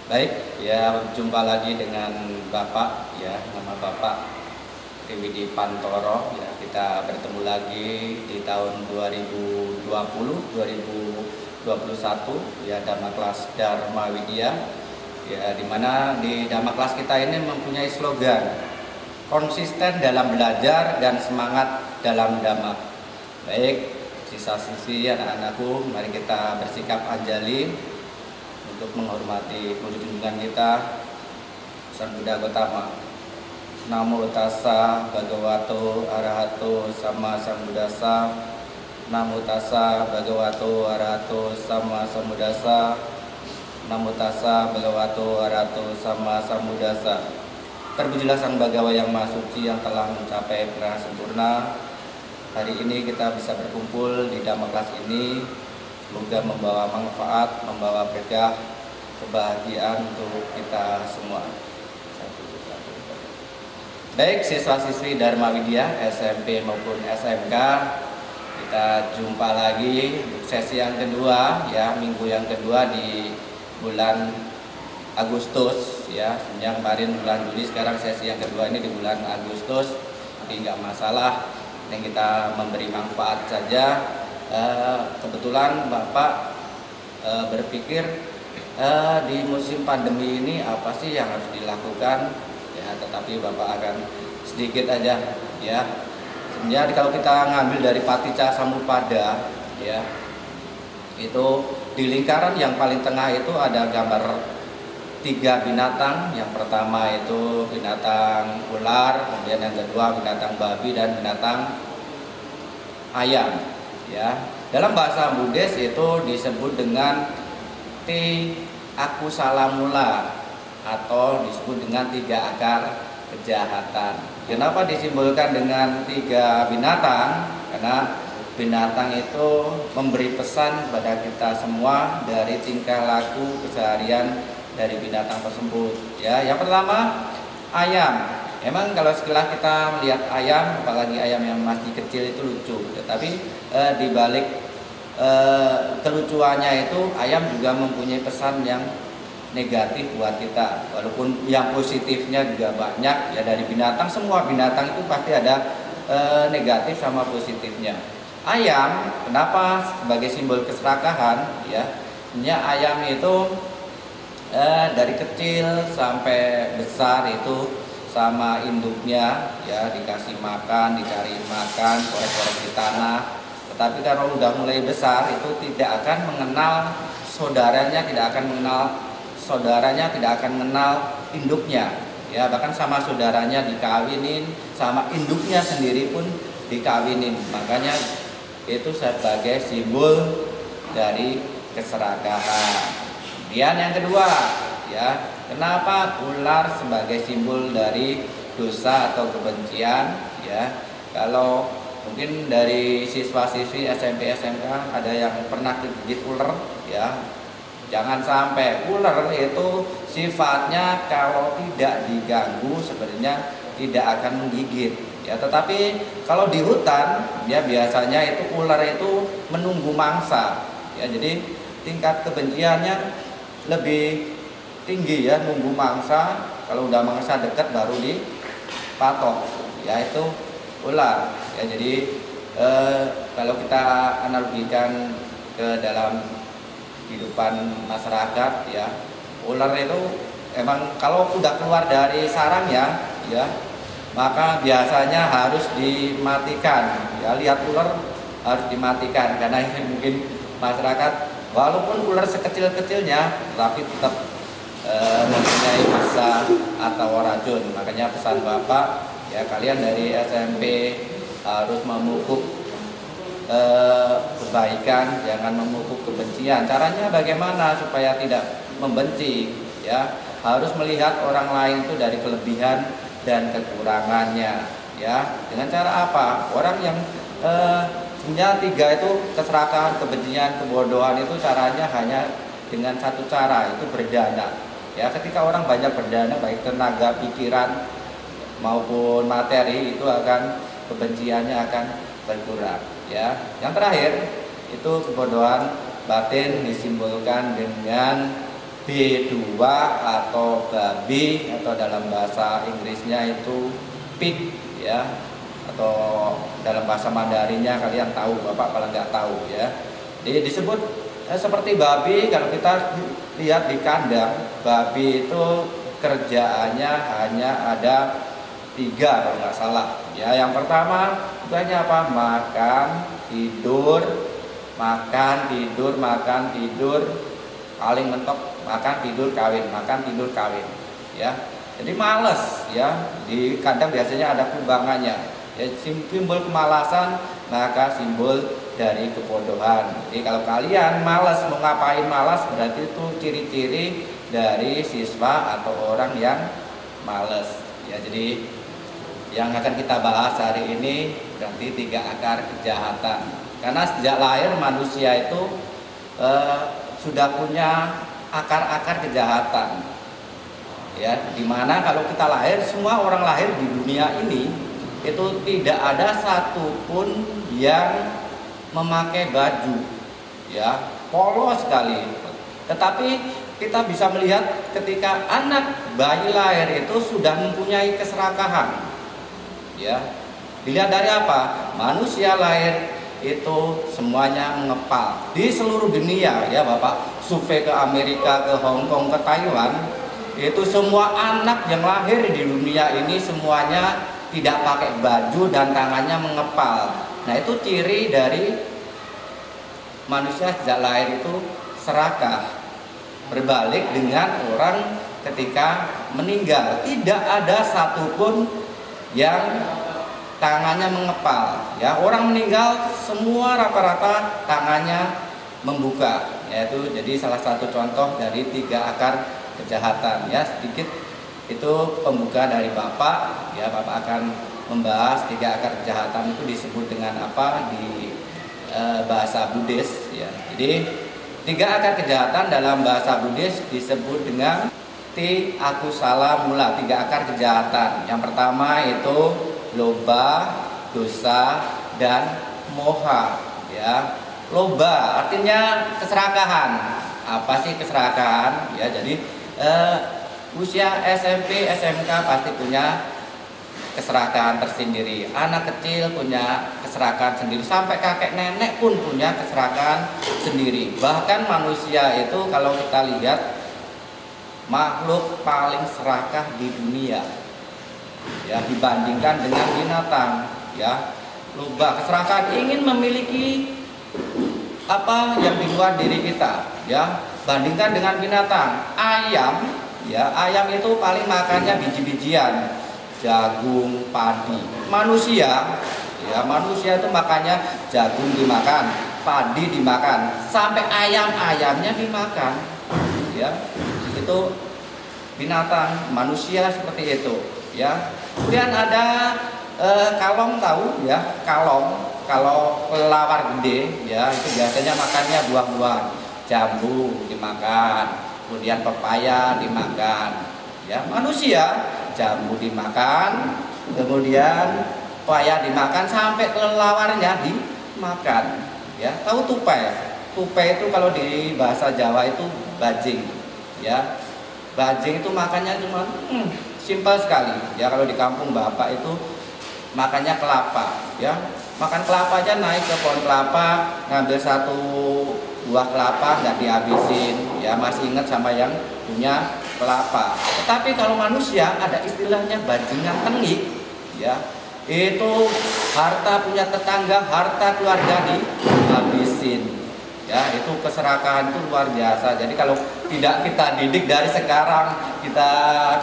Baik, ya jumpa lagi dengan Bapak, ya nama Bapak Triwidi Pantoro. Ya, kita bertemu lagi di tahun 2020, 2021, ya Dhamma Kelas Dharma Widya. Ya, dimana di Dhamma Kelas kita ini mempunyai slogan konsisten dalam belajar dan semangat dalam Dhamma. Baik, sisa-sisi anak-anakku, mari kita bersikap anjali untuk menghormati guru junjungan kita Sang Buddha Gotama. Namo tassa bhagavato arahato sama sambuddhassa. Namo tassa bhagavato arahato sama sambuddhassa. Namo tassa bhagavato arahato sama sambuddhassa. Terpujilah Sang Bhagawa yang Maha Suci yang telah mencapai pernah sempurna. Hari ini kita bisa berkumpul di Dhamma Kelas ini. Semoga membawa manfaat, membawa berkah, kebahagiaan untuk kita semua. Baik, siswa-siswi Dharma Widya, SMP maupun SMK, kita jumpa lagi untuk sesi yang kedua, ya minggu yang kedua di bulan Agustus, ya. Yang kemarin bulan Juli, sekarang sesi yang kedua ini di bulan Agustus. Jadi nggak masalah, yang kita memberi manfaat saja. Kebetulan Bapak berpikir di musim pandemi ini apa sih yang harus dilakukan, ya, tetapi Bapak akan sedikit aja, ya. Sebenarnya kalau kita ngambil dari Paticca Samuppada, ya, itu di lingkaran yang paling tengah itu ada gambar 3 binatang. Yang pertama itu binatang ular, kemudian yang kedua binatang babi, dan binatang ayam. Ya, dalam bahasa Buddhis itu disebut dengan Akusalamula atau disebut dengan 3 akar kejahatan. Kenapa disimbolkan dengan 3 binatang? Karena binatang itu memberi pesan kepada kita semua dari tingkah laku keseharian dari binatang tersebut. Ya, yang pertama ayam. Emang kalau sekilas kita melihat ayam, apalagi ayam yang masih kecil itu lucu, tetapi di balik kelucuannya itu ayam juga mempunyai pesan yang negatif buat kita. Walaupun yang positifnya juga banyak, ya dari binatang, semua binatang itu pasti ada negatif sama positifnya. Ayam, kenapa sebagai simbol keserakahan? Ya, sebenarnya ayam itu dari kecil sampai besar itu sama induknya, ya dikasih makan, dicari makan, korek-korek di tanah. Tetapi kalau udah mulai besar itu tidak akan mengenal saudaranya, tidak akan mengenal induknya, ya bahkan sama saudaranya dikawinin, sama induknya sendiri pun dikawinin. Makanya itu sebagai simbol dari keserakahan. Kemudian yang kedua, ya, kenapa ular sebagai simbol dari dosa atau kebencian? Ya, kalau mungkin dari siswa-siswi SMP SMK ada yang pernah digigit ular, ya. Jangan sampai. Ular itu sifatnya kalau tidak diganggu sebenarnya tidak akan menggigit, ya. Tetapi kalau di hutan, ya biasanya itu ular itu menunggu mangsa, ya. Jadi tingkat kebenciannya lebih tinggi, ya, nunggu mangsa. Kalau udah mangsa dekat baru dipatok, ya itu ular, ya. Jadi kalau kita analogikan ke dalam kehidupan masyarakat, ya, ular itu emang kalau udah keluar dari sarangnya, ya, maka biasanya harus dimatikan, ya. Lihat ular harus dimatikan karena ini mungkin masyarakat walaupun ular sekecil-kecilnya tapi tetap mempunyai bisa atau racun. Makanya pesan Bapak, ya, kalian dari SMP harus memupuk kebaikan, jangan memupuk kebencian. Caranya bagaimana supaya tidak membenci, ya? Harus melihat orang lain itu dari kelebihan dan kekurangannya, ya. Dengan cara apa? Orang yang sebenarnya 3 itu keserakahan, kebencian, kebodohan itu caranya hanya dengan satu cara, itu berdana. Ya, ketika orang banyak berdana, baik tenaga, pikiran maupun materi, itu akan kebenciannya akan berkurang, ya. Yang terakhir itu kebodohan batin disimbolkan dengan B2 atau babi, atau dalam bahasa Inggrisnya itu pig ya, atau dalam bahasa Mandarinnya kalian tahu, Bapak kalau nggak tahu ya. Jadi disebut seperti babi. Kalau kita lihat di kandang, babi itu kerjaannya hanya ada 3 kalau nggak salah ya. Yang pertama tugasnya apa? Makan, tidur, makan, tidur, makan, tidur, paling mentok makan, tidur, kawin, makan, tidur, kawin ya. Jadi males ya. Di kandang biasanya ada kumbangannya ya, simbol kemalasan, maka simbol dari kebodohan. Jadi kalau kalian malas, mau ngapain malas, berarti itu ciri-ciri dari siswa atau orang yang malas ya. Jadi yang akan kita bahas hari ini berarti 3 akar kejahatan. Karena sejak lahir manusia itu sudah punya akar-akar kejahatan ya. Dimana kalau kita lahir, semua orang lahir di dunia ini itu tidak ada satupun yang memakai baju ya, polos sekali. Tetapi kita bisa melihat ketika anak bayi lahir itu sudah mempunyai keserakahan ya. Dilihat dari apa? Manusia lahir itu semuanya mengepal di seluruh dunia ya Bapak. Survei ke Amerika, ke Hong Kong, ke Taiwan, itu semua anak yang lahir di dunia ini semuanya tidak pakai baju dan tangannya mengepal. Nah, itu ciri dari manusia sejak lahir itu serakah. Berbalik dengan orang ketika meninggal, tidak ada satupun yang tangannya mengepal ya. Orang meninggal semua rata-rata tangannya membuka, yaitu jadi salah satu contoh dari 3 akar kejahatan ya. Sedikit itu pembuka dari Bapak ya. Bapak akan membahas 3 akar kejahatan itu disebut dengan apa di bahasa Buddhis ya. Jadi 3 akar kejahatan dalam bahasa Buddhis disebut dengan Ti Akusala Mula, 3 akar kejahatan. Yang pertama itu loba, dosa, dan moha ya. Loba artinya keserakahan. Apa sih keserakahan ya? Jadi usia SMP, SMK pasti punya keserakahan tersendiri. Anak kecil punya keserakahan sendiri, sampai kakek nenek pun punya keserakahan sendiri. Bahkan manusia itu kalau kita lihat makhluk paling serakah di dunia ya, dibandingkan dengan binatang ya. Loba, keserakahan, ingin memiliki apa yang di luar diri kita ya. Bandingkan dengan binatang. Ayam ya, ayam itu paling makannya biji-bijian, jagung, padi. Manusia ya, manusia itu makannya jagung dimakan, padi dimakan, sampai ayamnya dimakan ya. Itu binatang. Manusia seperti itu ya. Kemudian ada kalong, tahu ya, kalong. Kalau kelelawar gede ya, itu biasanya makannya buah-buahan. Jambu dimakan, kemudian pepaya dimakan ya. Manusia jambu dimakan, kemudian pepaya dimakan, sampai kelelawarnya dimakan ya. Tahu tupai? Tupai itu kalau di bahasa Jawa itu bajing ya. Bajing itu makannya cuma simpel sekali ya. Kalau di kampung Bapak itu makannya kelapa ya. Makan kelapa aja, naik ke pohon kelapa, ngambil 1 buah kelapa, nggak dihabisin ya. Masih ingat sama yang punya kelapa. Tetapi kalau manusia ada istilahnya bajingan tengik ya. Itu harta punya tetangga, harta keluarga dihabisin ya. Itu keserakahan itu luar biasa. Jadi kalau tidak kita didik dari sekarang, kita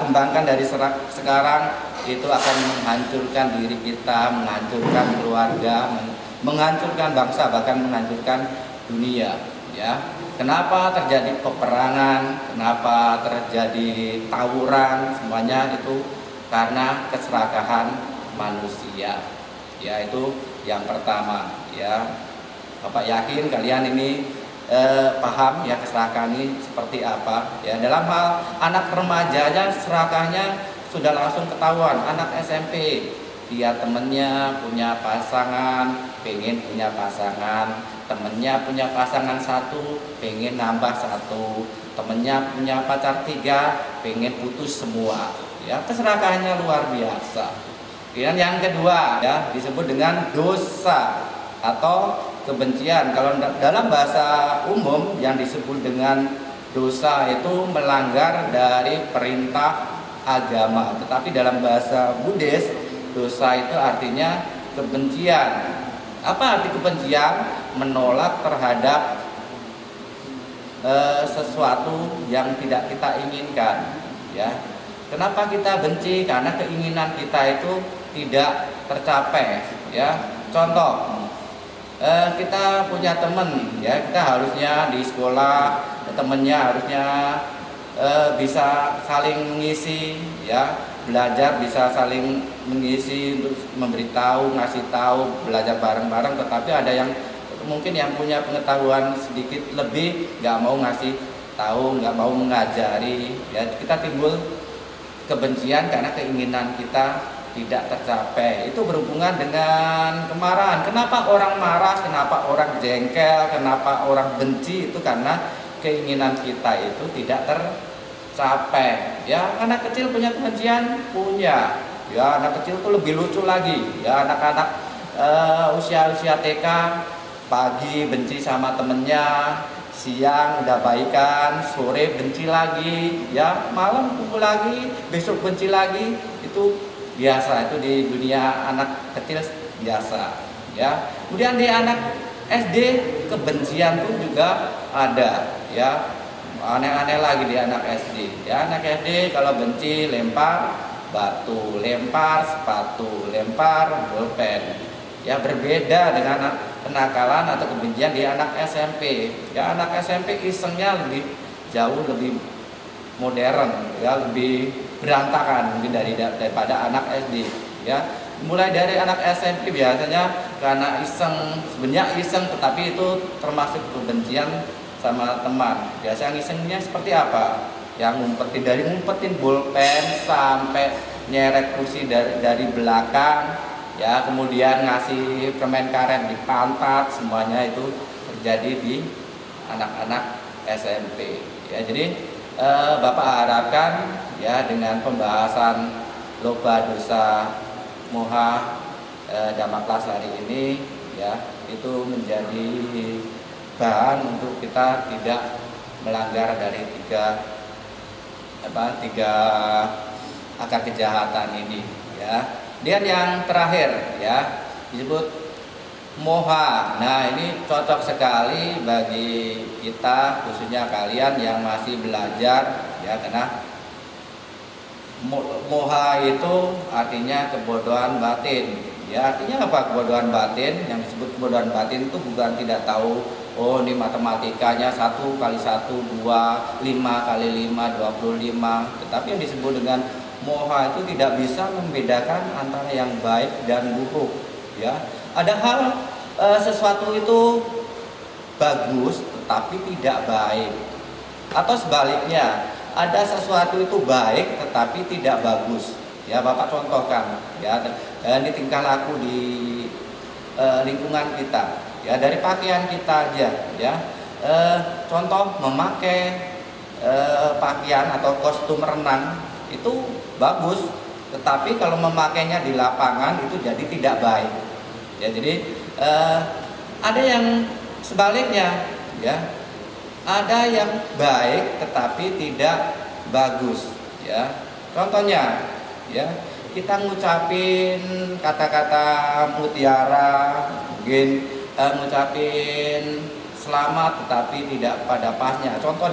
kembangkan dari sekarang, itu akan menghancurkan diri kita, menghancurkan keluarga, menghancurkan bangsa, bahkan menghancurkan dunia ya. Kenapa terjadi peperangan, kenapa terjadi tawuran, semuanya itu karena keserakahan manusia ya. Itu yang pertama ya. Bapak yakin kalian ini paham ya keserakahan ini seperti apa ya. Dalam hal anak remaja aja serakahnya sudah langsung ketahuan. Anak SMP dia temennya punya pasangan, pengen punya pasangan, temennya punya pasangan satu, pengen nambah satu, temennya punya pacar tiga, pengen putus semua. Ya, keserakahannya luar biasa. Kemudian yang kedua ya disebut dengan dosa atau kebencian. Kalau dalam bahasa umum yang disebut dengan dosa itu melanggar dari perintah agama. Tetapi dalam bahasa Buddhis, dosa itu artinya kebencian. Apa arti kebencian? Menolak terhadap sesuatu yang tidak kita inginkan. Ya, kenapa kita benci? Karena keinginan kita itu tidak tercapai. Ya, contoh, kita punya teman, ya kita harusnya di sekolah temennya harusnya bisa saling mengisi, ya belajar bisa saling mengisi untuk memberitahu, ngasih tahu, belajar bareng-bareng. Tetapi ada yang mungkin yang punya pengetahuan sedikit lebih, nggak mau ngasih tahu, nggak mau mengajari, ya kita timbul kebencian karena keinginan kita tidak tercapai. Itu berhubungan dengan kemarahan. Kenapa orang marah, kenapa orang jengkel, kenapa orang benci? Itu karena keinginan kita itu tidak tercapai. Ya, anak kecil punya kebencian, punya. Ya, anak kecil itu lebih lucu lagi. Ya, anak-anak usia-usia TK pagi benci sama temennya, siang udah baikan, sore benci lagi, ya malam kumpul lagi, besok benci lagi. Itu biasa, itu di dunia anak kecil biasa, ya. Kemudian di anak SD kebencian pun juga ada, ya aneh-aneh lagi di anak SD. Ya anak SD kalau benci lempar batu, lempar sepatu, lempar bolpen. Ya berbeda dengan kenakalan atau kebencian di anak SMP. Ya anak SMP isengnya lebih jauh lebih modern, ya lebih berantakan mungkin daripada anak SD. Ya mulai dari anak SMP biasanya karena iseng, sebenarnya iseng, tetapi itu termasuk kebencian sama teman. Biasanya isengnya seperti apa? Yang ngumpetin bolpen sampai nyeret kursi dari belakang, ya kemudian ngasih permen karet di pantat, semuanya itu terjadi di anak-anak SMP. Ya jadi Bapak harapkan ya dengan pembahasan loba dosa moha Dhamma kelas hari ini ya itu menjadi bahan untuk kita tidak melanggar dari tiga akar kejahatan ini ya. Dan yang terakhir ya disebut moha. Nah ini cocok sekali bagi kita, khususnya kalian yang masih belajar ya, karena moha itu artinya kebodohan batin. Ya artinya apa kebodohan batin? Yang disebut kebodohan batin itu bukan tidak tahu, oh ini matematikanya 1 kali 1 2, 5 kali 5 25. Tetapi yang disebut dengan moha itu tidak bisa membedakan antara yang baik dan buruk. Ya ada hal sesuatu itu bagus tetapi tidak baik, atau sebaliknya ada sesuatu itu baik tetapi tidak bagus. Ya Bapak contohkan ya ini tingkah laku di lingkungan kita ya, dari pakaian kita aja ya. Contoh memakai pakaian atau kostum renang itu bagus, tetapi kalau memakainya di lapangan itu jadi tidak baik ya. Jadi ada yang sebaliknya ya, ada yang baik tetapi tidak bagus ya. Contohnya ya, kita ngucapin kata-kata mutiara, mungkin ngucapin selamat tetapi tidak pada pasnya. Contoh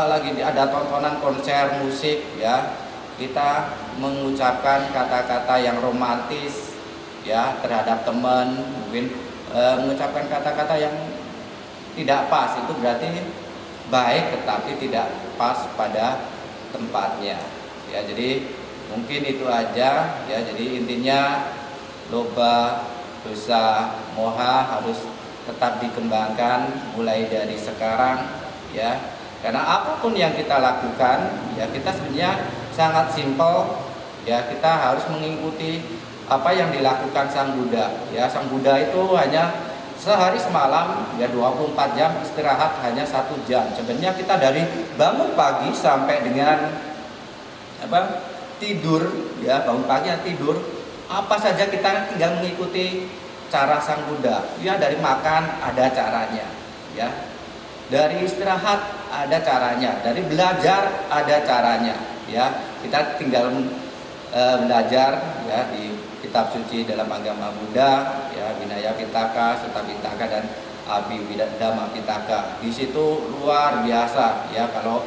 lagi ada tontonan konser musik ya, kita mengucapkan kata-kata yang romantis ya terhadap teman, mungkin mengucapkan kata-kata yang tidak pas, itu berarti baik tetapi tidak pas pada tempatnya ya. Jadi mungkin itu aja ya. Jadi intinya loba dosa moha harus tetap dikembangkan mulai dari sekarang ya, karena apapun yang kita lakukan ya kita sebenarnya sangat simpel ya. Kita harus mengikuti apa yang dilakukan Sang Buddha. Ya, Sang Buddha itu hanya sehari semalam ya 24 jam, istirahat hanya 1 jam. Sebenarnya kita dari bangun pagi sampai dengan tidur, ya bangun pagi tidur, apa saja kita tinggal mengikuti cara Sang Buddha. Ya, dari makan ada caranya, ya. Dari istirahat ada caranya, dari belajar ada caranya, ya. Kita tinggal belajar ya di kitab suci dalam agama Buddha, ya, Vinaya Pitaka, Sutta Pitaka, dan Abhidhamma Pitaka. Di situ luar biasa, ya. Kalau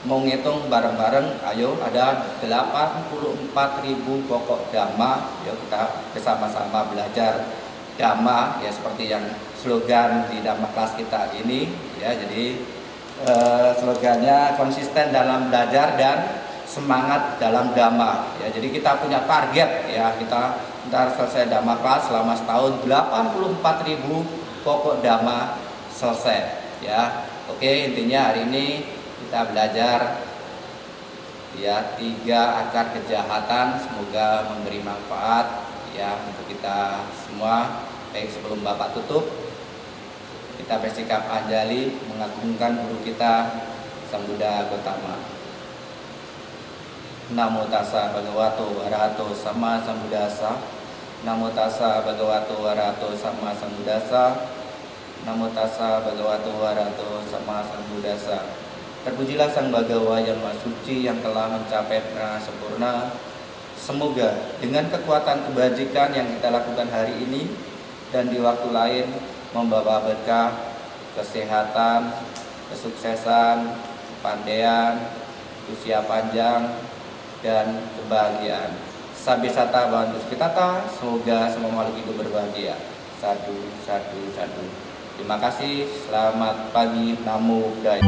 mau ngitung bareng-bareng, ayo, ada 84.000 pokok dhamma. Ya, kita bersama-sama belajar dhamma, ya, seperti yang slogan di Dhamma Class kita ini, ya. Jadi slogannya konsisten dalam belajar dan semangat dalam dhamma, ya. Jadi kita punya target, ya, kita ntar selesai Dhamma Class selama setahun 84.000 pokok dhamma selesai, ya. Oke, intinya hari ini kita belajar, ya, 3 akar kejahatan. Semoga memberi manfaat, ya, untuk kita semua. Baik, sebelum Bapak tutup, kita bersikap anjali mengagungkan guru kita Sang Buddha Gautama. Namo tassa bhagavato arahato sama sambuddhassa. Namo tassa bhagavato arahato sama sambuddhassa. Namo tassa bhagavato arahato sama sambuddhassa. Terpujilah Sang Bhagawa yang Maha Suci, yang telah mencapai prana sempurna. Semoga dengan kekuatan kebajikan yang kita lakukan hari ini dan di waktu lain membawa berkah, kesehatan, kesuksesan, kepandaian, usia panjang, dan kebahagiaan. Sabisata bantu pitata, semoga semua makhluk hidup berbahagia. Sadu, sadu, sadu. Terima kasih, selamat pagi, Namo Buddhaya.